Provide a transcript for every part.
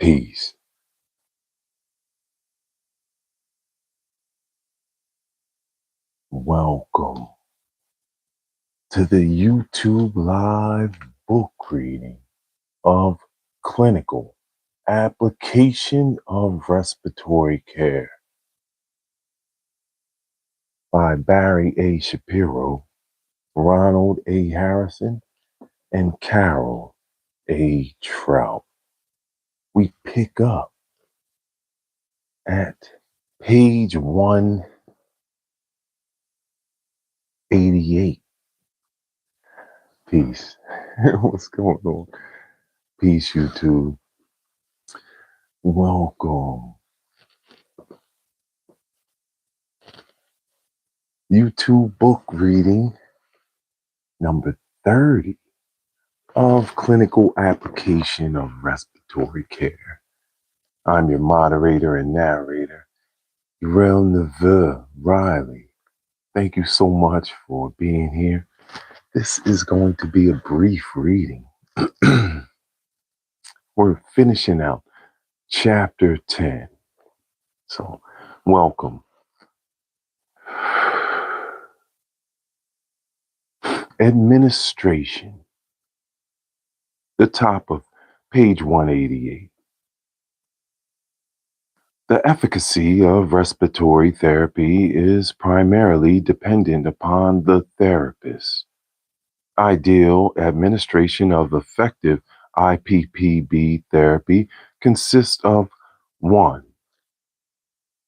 Peace. Welcome to the YouTube live book reading of Clinical Application of Respiratory Care by Barry A. Shapiro, Ronald A. Harrison, and Carole A. Trout. We pick up at page 188. Peace. What's going on? Peace, YouTube. Welcome. YouTube book reading number 30 of Clinical Application of Respiratory Care. I'm your moderator and narrator, Uriel Riley. Thank you so much for being here. This is going to be a brief reading. We're finishing out chapter 10. So, welcome. Administration. The top of page 188. The efficacy of respiratory therapy is primarily dependent upon the therapist. Ideal administration of effective IPPB therapy consists of 1.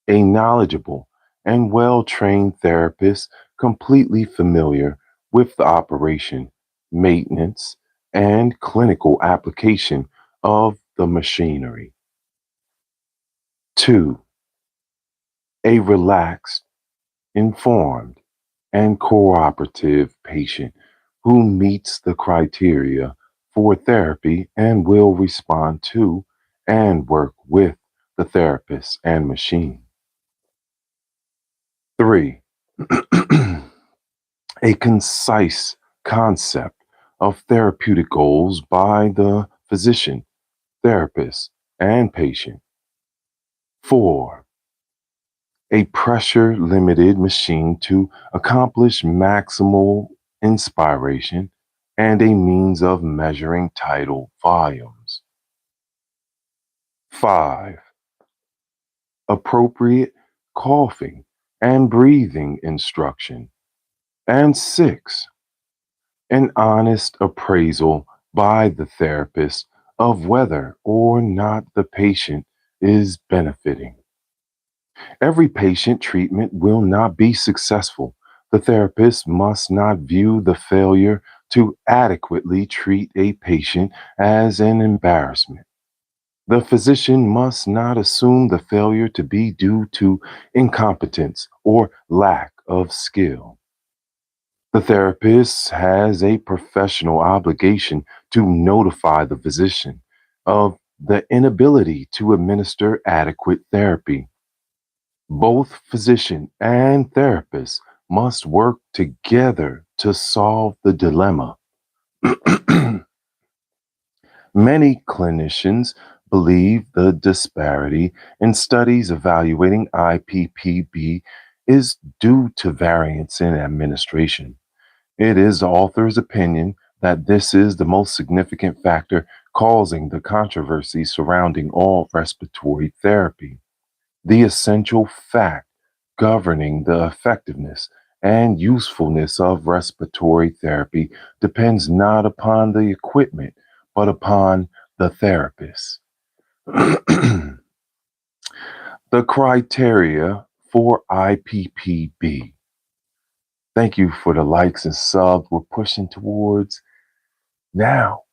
A knowledgeable and well-trained therapist completely familiar with the operation, maintenance, and clinical application of the machinery. 2. A relaxed, informed, and cooperative patient who meets the criteria for therapy and will respond to and work with the therapist and machine. 3. A concise concept of therapeutic goals by the physician, therapist, and patient. 4. A pressure-limited machine to accomplish maximal inspiration and a means of measuring tidal volumes. 5. Appropriate coughing and breathing instruction. And 6. An honest appraisal by the therapist of whether or not the patient is benefiting. Every patient treatment will not be successful. The therapist must not view the failure to adequately treat a patient as an embarrassment. The physician must not assume the failure to be due to incompetence or lack of skill. The therapist has a professional obligation to notify the physician of the inability to administer adequate therapy. Both physician and therapist must work together to solve the dilemma. Many clinicians believe the disparity in studies evaluating IPPB is due to variance in administration. It is the author's opinion that this is the most significant factor causing the controversy surrounding all respiratory therapy. The essential fact governing the effectiveness and usefulness of respiratory therapy depends not upon the equipment, but upon the therapist. The criteria for IPPB. Thank you for the likes and subs. We're pushing towards now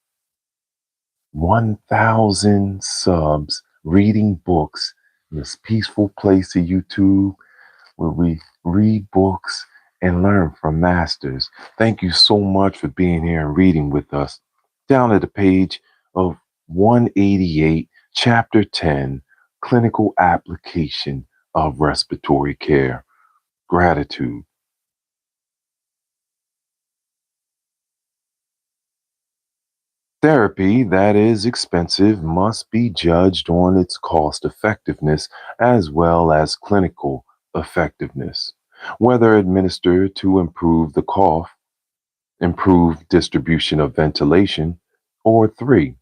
1,000 subs, reading books in this peaceful place of YouTube where we read books and learn from masters. Thank you so much for being here and reading with us. Down at the page of 188, chapter 10, Clinical Application of Respiratory Care. Gratitude. Therapy that is expensive must be judged on its cost effectiveness as well as clinical effectiveness, whether administered to improve the cough, improve distribution of ventilation, or three,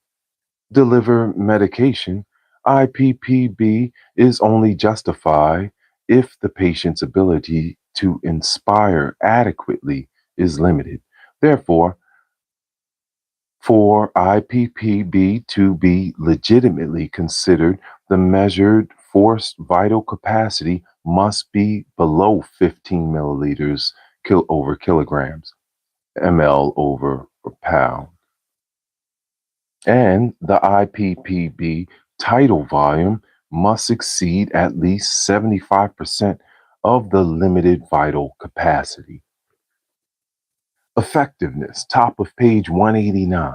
deliver medication. IPPB is only justified if the patient's ability to inspire adequately is limited. Therefore, for IPPB to be legitimately considered, the measured forced vital capacity must be below 15 milliliters over kilograms, ml over pound. And the IPPB tidal volume must exceed at least 75% of the limited vital capacity. Effectiveness, top of page 189.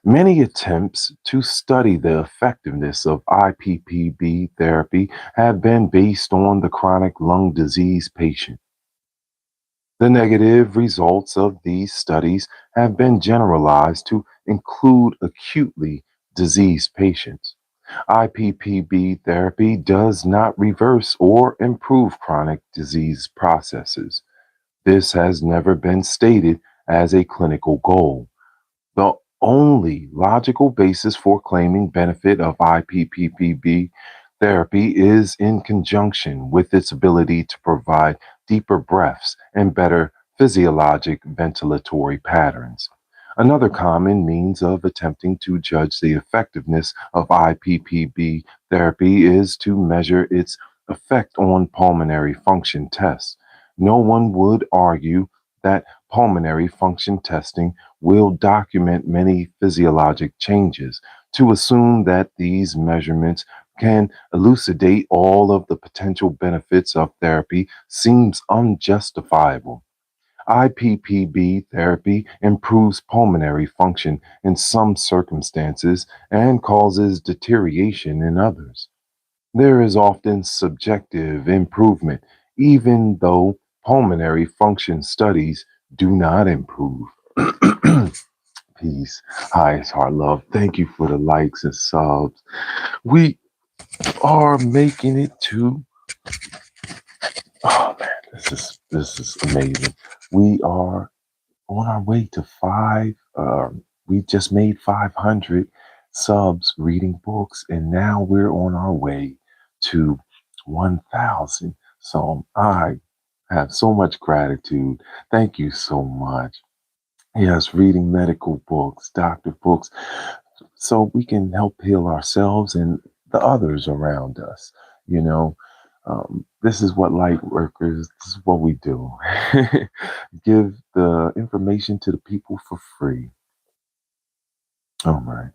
Many attempts to study the effectiveness of IPPB therapy have been based on the chronic lung disease patient. The negative results of these studies have been generalized to include acutely diseased patients. IPPB therapy does not reverse or improve chronic disease processes. This has never been stated as a clinical goal. The only logical basis for claiming benefit of IPPB therapy is in conjunction with its ability to provide deeper breaths and better physiologic ventilatory patterns. Another common means of attempting to judge the effectiveness of IPPB therapy is to measure its effect on pulmonary function tests. No one would argue that pulmonary function testing will document many physiologic changes. To assume that these measurements can elucidate all of the potential benefits of therapy seems unjustifiable. IPPB therapy improves pulmonary function in some circumstances and causes deterioration in others. There is often subjective improvement, even though pulmonary function studies do not improve. Peace, highest heart love. Thank you for the likes and subs. We are making it to. Oh man, this is amazing. We are on our way to five. We just made 500 subs reading books, and now we're on our way to 1,000. So I have so much gratitude. Thank you so much. Yes, reading medical books, doctor books, so we can help heal ourselves and the others around us. You know, this is what light workers, this is what we do. Give the information to the people for free. Oh my.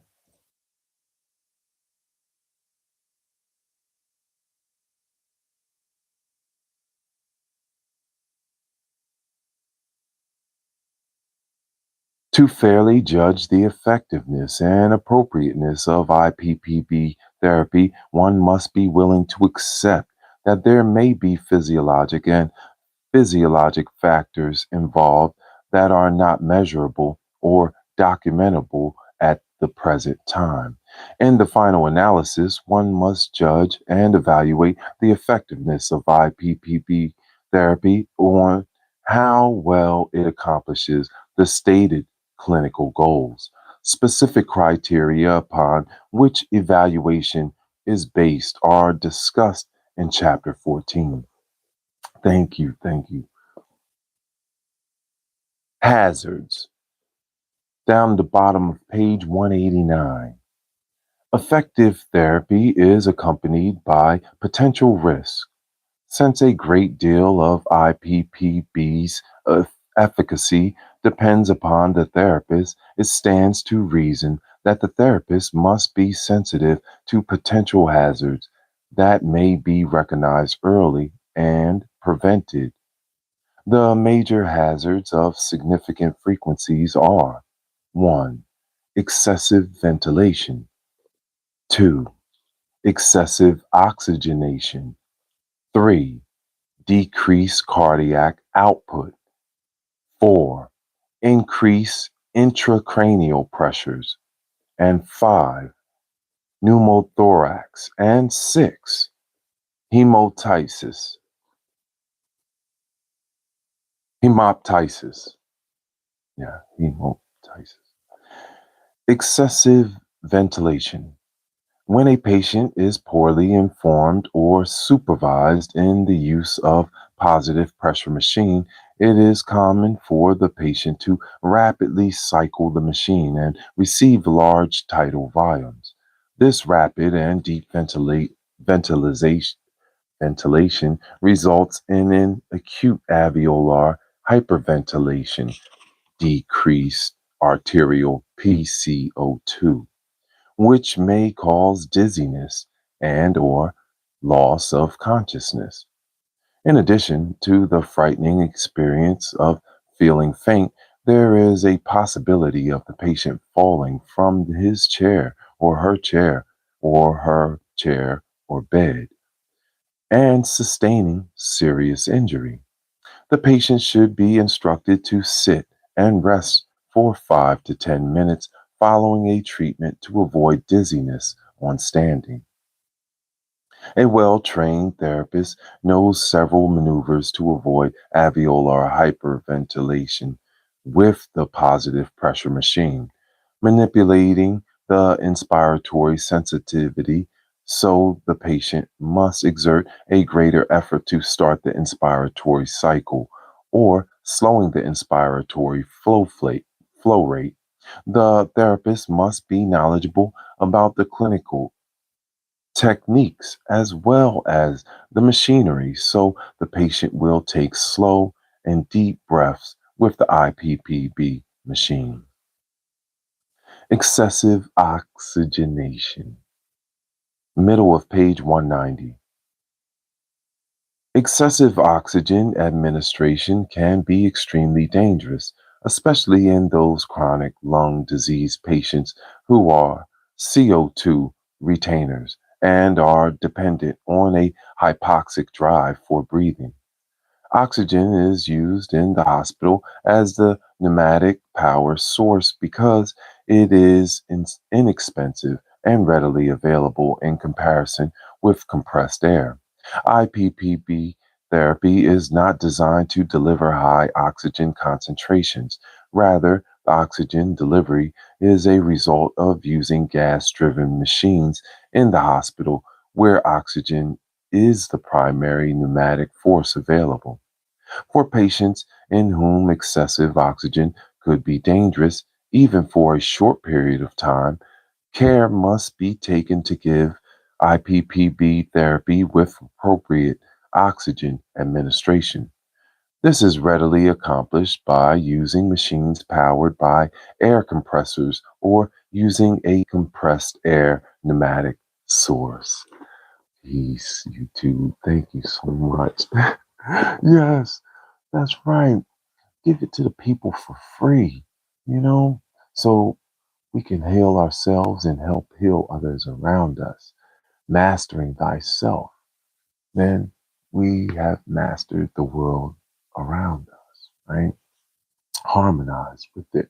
To fairly judge the effectiveness and appropriateness of IPPB therapy, one must be willing to accept that there may be physiologic factors involved that are not measurable or documentable at the present time. In the final analysis, one must judge and evaluate the effectiveness of IPPB therapy on how well it accomplishes the stated clinical goals. Specific criteria upon which evaluation is based are discussed in Chapter 14. Thank you. Thank you. Hazards, down the bottom of page 189. Effective therapy is accompanied by potential risk. Since a great deal of IPPB's efficacy depends upon the therapist, it stands to reason that the therapist must be sensitive to potential hazards that may be recognized early and prevented. The major hazards of significant frequencies are: 1. Excessive ventilation. 2. Excessive oxygenation. 3. Decreased cardiac output. 4. Increase intracranial pressures, and 5, pneumothorax, and 6, hemotysis, hemoptysis, yeah, hemotysis. Excessive ventilation. When a patient is poorly informed or supervised in the use of positive pressure machine, it is common for the patient to rapidly cycle the machine and receive large tidal volumes. This rapid and deep ventilation, ventilation results in an acute alveolar hyperventilation, decreased arterial PCO2, which may cause dizziness and or loss of consciousness. In addition to the frightening experience of feeling faint, there is a possibility of the patient falling from his chair or her chair or bed and sustaining serious injury. The patient should be instructed to sit and rest for 5 to 10 minutes following a treatment to avoid dizziness on standing. A well trained therapist knows several maneuvers to avoid alveolar hyperventilation with the positive pressure machine, manipulating the inspiratory sensitivity so the patient must exert a greater effort to start the inspiratory cycle or slowing the inspiratory flow rate. The therapist must be knowledgeable about the clinical techniques as well as the machinery so the patient will take slow and deep breaths with the IPPB machine. Excessive oxygenation. Middle of page 190. Excessive oxygen administration can be extremely dangerous, especially in those chronic lung disease patients who are CO2 retainers and are dependent on a hypoxic drive for breathing. Oxygen is used in the hospital as the pneumatic power source because it is inexpensive and readily available in comparison with compressed air. IPPB therapy is not designed to deliver high oxygen concentrations. Rather, the oxygen delivery is a result of using gas driven machines in the hospital where oxygen is the primary pneumatic force available. For patients in whom excessive oxygen could be dangerous, even for a short period of time, care must be taken to give IPPB therapy with appropriate oxygen administration. This is readily accomplished by using machines powered by air compressors or using a compressed air pneumatic source. Peace, YouTube. Thank you so much. Yes, that's right. Give it to the people for free, you know, so we can heal ourselves and help heal others around us. Mastering thyself, then we have mastered the world around us, right? Harmonize with it.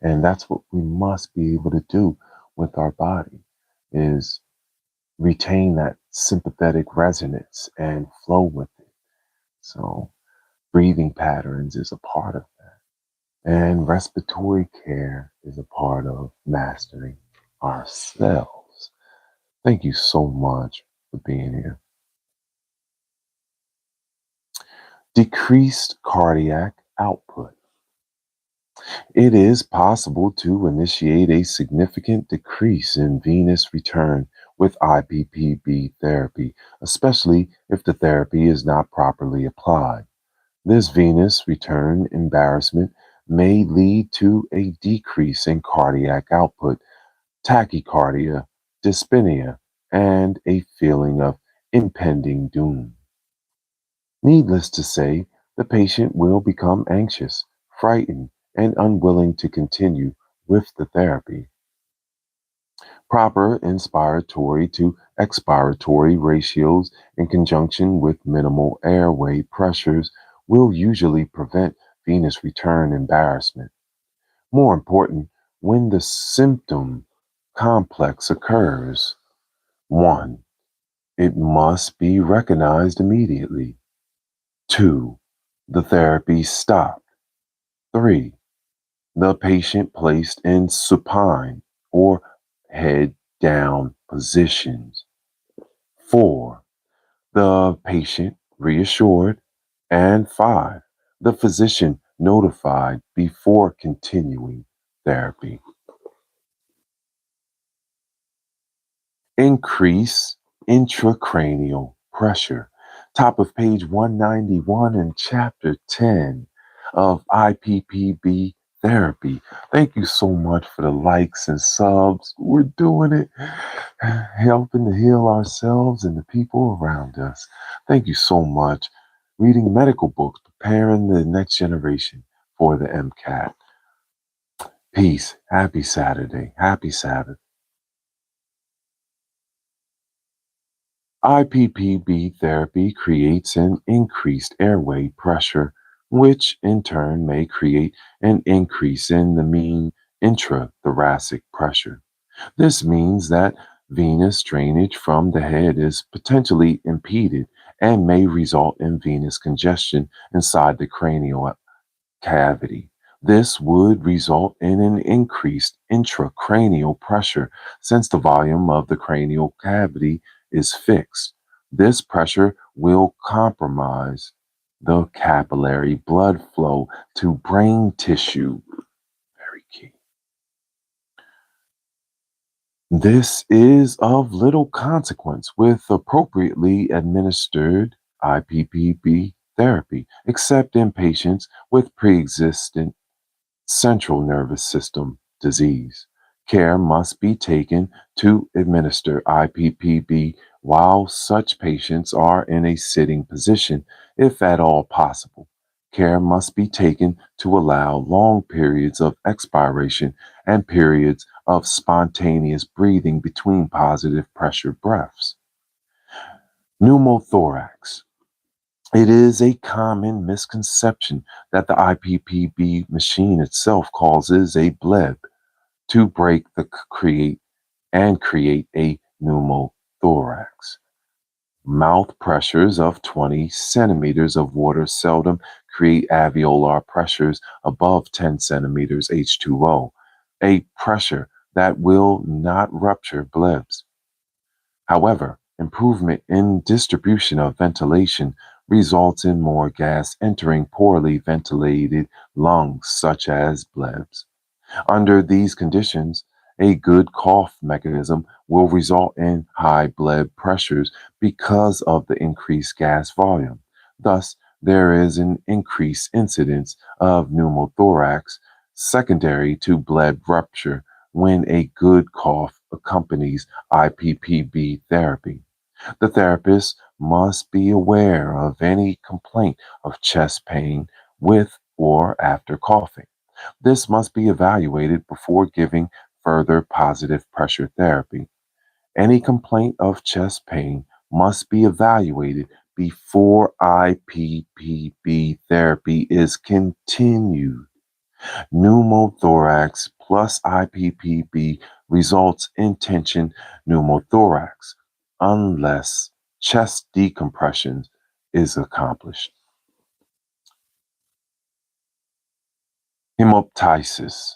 And that's what we must be able to do with our body is retain that sympathetic resonance and flow with it. So breathing patterns is a part of that. And respiratory care is a part of mastering ourselves. Thank you so much for being here. Decreased cardiac output. It is possible to initiate a significant decrease in venous return with IPPB therapy, especially if the therapy is not properly applied. This venous return embarrassment may lead to a decrease in cardiac output, tachycardia, dyspnea, and a feeling of impending doom. Needless to say, the patient will become anxious, frightened, and unwilling to continue with the therapy. Proper inspiratory to expiratory ratios in conjunction with minimal airway pressures will usually prevent venous return embarrassment. More important, when the symptom complex occurs, 1. It must be recognized immediately. 2. The therapy stopped. 3. The patient placed in supine or head down positions. 4. The patient reassured. And 5. The physician notified before continuing therapy. Increase intracranial pressure. Top of page 191 in chapter 10 of IPPB therapy. Thank you so much for the likes and subs. We're doing it, helping to heal ourselves and the people around us. Thank you so much. Reading medical books, preparing the next generation for the MCAT. Peace. Happy Saturday. Happy Sabbath. IPPB therapy creates an increased airway pressure, which in turn may create an increase in the mean intrathoracic pressure. This means that venous drainage from the head is potentially impeded and may result in venous congestion inside the cranial cavity. This would result in an increased intracranial pressure since the volume of the cranial cavity is fixed. This pressure will compromise the capillary blood flow to brain tissue. Very key. This is of little consequence with appropriately administered IPPB therapy, except in patients with pre-existing central nervous system disease. Care must be taken to administer IPPB while such patients are in a sitting position, if at all possible. Care must be taken to allow long periods of expiration and periods of spontaneous breathing between positive pressure breaths. Pneumothorax. It is a common misconception that the IPPB machine itself causes a bleb to break the create a pneumothorax. Mouth pressures of 20 centimeters of water seldom create alveolar pressures above 10 centimeters H2O, a pressure that will not rupture blebs. However, improvement in distribution of ventilation results in more gas entering poorly ventilated lungs, such as blebs. Under these conditions, a good cough mechanism will result in high blood pressures because of the increased gas volume. Thus, there is an increased incidence of pneumothorax secondary to blood rupture when a good cough accompanies IPPB therapy. The therapist must be aware of any complaint of chest pain with or after coughing. This must be evaluated before giving further positive pressure therapy. Any complaint of chest pain must be evaluated before IPPB therapy is continued. Pneumothorax plus IPPB results in tension pneumothorax unless chest decompression is accomplished. Hemoptysis.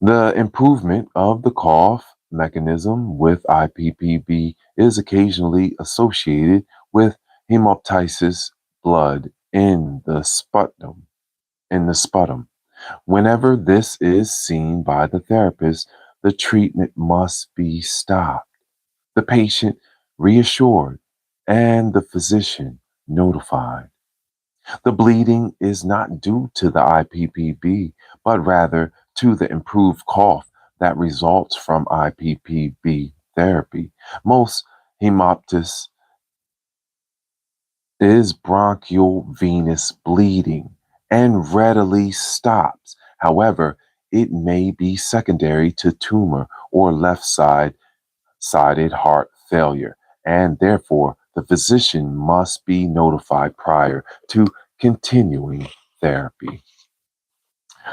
The improvement of the cough mechanism with IPPB is occasionally associated with hemoptysis blood in the sputum. Whenever this is seen by the therapist, the treatment must be stopped, the patient reassured, and the physician notified. The bleeding is not due to the IPPB, but rather to the improved cough that results from IPPB therapy. Most hemoptysis is bronchial venous bleeding and readily stops. However, it may be secondary to tumor or left sided heart failure, and therefore the physician must be notified prior to continuing therapy.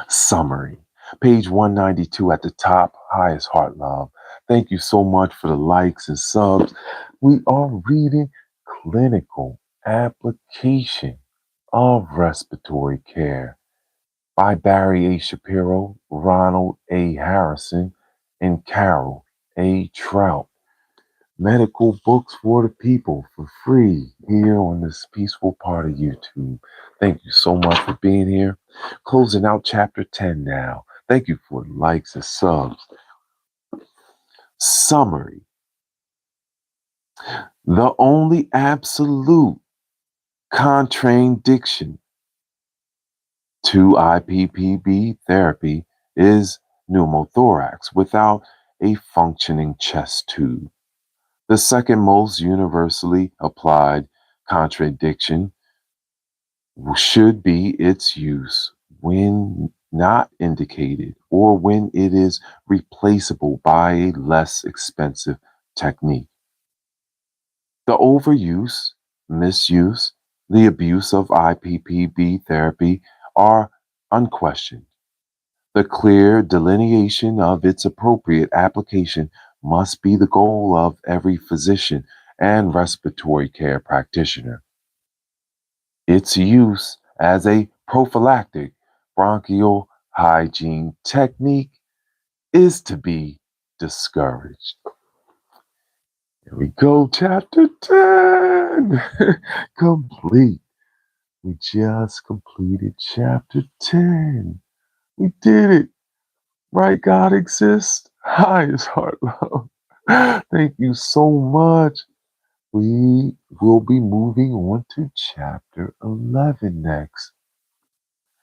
Summary. Page 192 at the top, highest heart love. Thank you so much for the likes and subs. We are reading Clinical Application of Respiratory Care by Barry A. Shapiro, Ronald A. Harrison, and Carole A. Trout. Medical books for the people for free here on this peaceful part of YouTube. Thank you so much for being here. Closing out chapter 10 now. Thank you for the likes and subs. Summary. The only absolute contraindication to IPPB therapy is pneumothorax without a functioning chest tube. The second most universally applied contradiction should be its use when not indicated or when it is replaceable by a less expensive technique. The overuse, misuse, the abuse of IPPB therapy are unquestioned. The clear delineation of its appropriate application must be the goal of every physician and respiratory care practitioner. Its use as a prophylactic bronchial hygiene technique is to be discouraged. Here we go, chapter 10. Complete. We just completed chapter 10. We did it. Right, God exists. Highest heart love. Thank you so much. We will be moving on to chapter 11 next.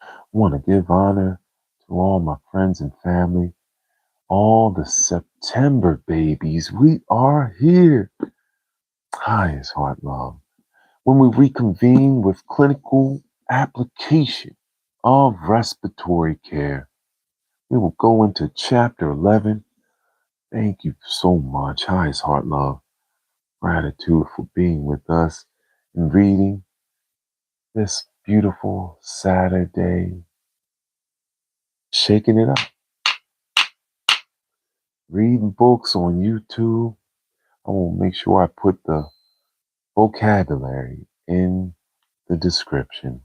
I want to give honor to all my friends and family, all the September babies. We are here. Highest heart love. When we reconvene with clinical application of respiratory care, we will go into chapter 11. Thank you so much. Highest heart love. Gratitude for being with us and reading this beautiful Saturday. Shaking it up. Reading books on YouTube. I will make sure I put the vocabulary in the description.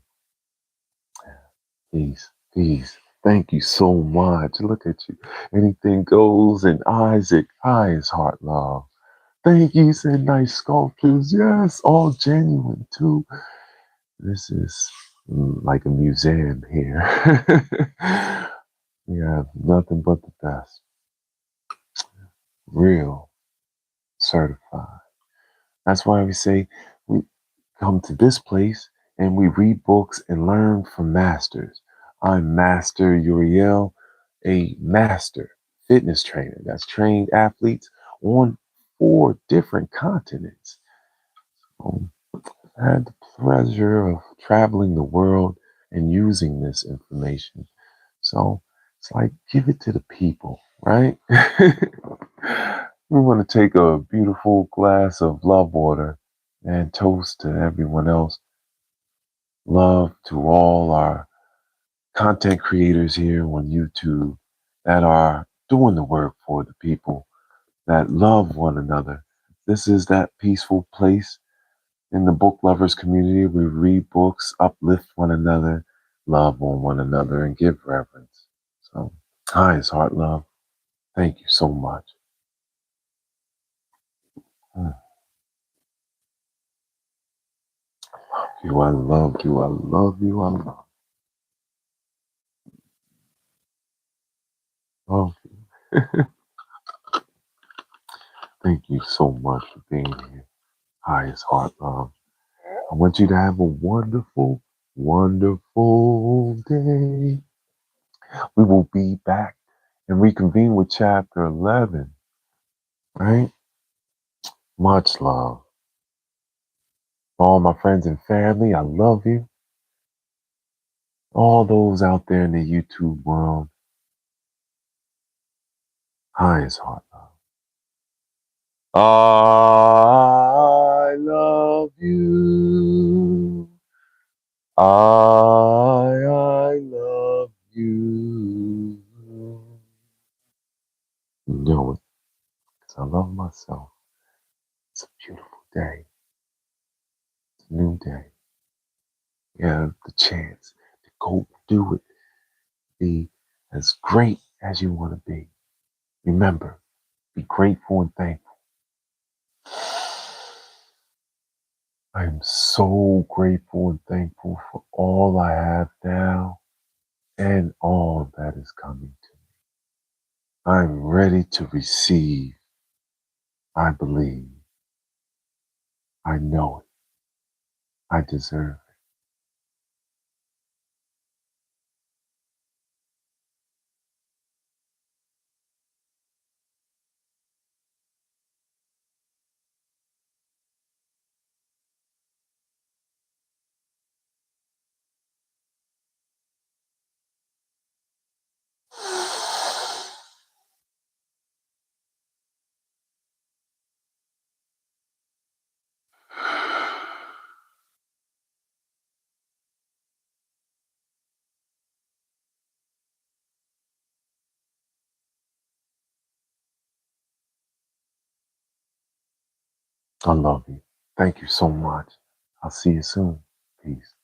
Peace, peace. Thank you so much. Look at you. Anything goes. And Isaac, highest heart love. Thank you. Said nice sculptures. Yes, all genuine too. This is like a museum here. We have nothing but the best. Real, certified. That's why we say we come to this place and we read books and learn from masters. I'm Master Uriel, a master fitness trainer that's trained athletes on 4 different continents. I had the pleasure of traveling the world and using this information. So it's like, give it to the people, right? We want to take a beautiful glass of love water and toast to everyone else. Love to all our content creators here on YouTube that are doing the work for the people, that love one another. This is that peaceful place in the book lovers community. We read books, uplift one another, love on one another, and give reverence. So, highest heart love. Thank you so much. You, I love you, I love you, I love you. Thank you so much for being here. Highest heart love. I want you to have a wonderful, wonderful day. We will be back and reconvene with chapter 11, right? Much love. For all my friends and family, I love you. All those out there in the YouTube world, highest heart love. I love you. I love you. know it, 'cause I love myself. It's a beautiful day. It's a new day. You have the chance to go do it. Be as great as you want to be. Remember, be grateful and thankful. I am so grateful and thankful for all I have now and all that is coming to me. I'm ready to receive. I believe. I know it. I deserve it. I love you. Thank you so much. I'll see you soon. Peace.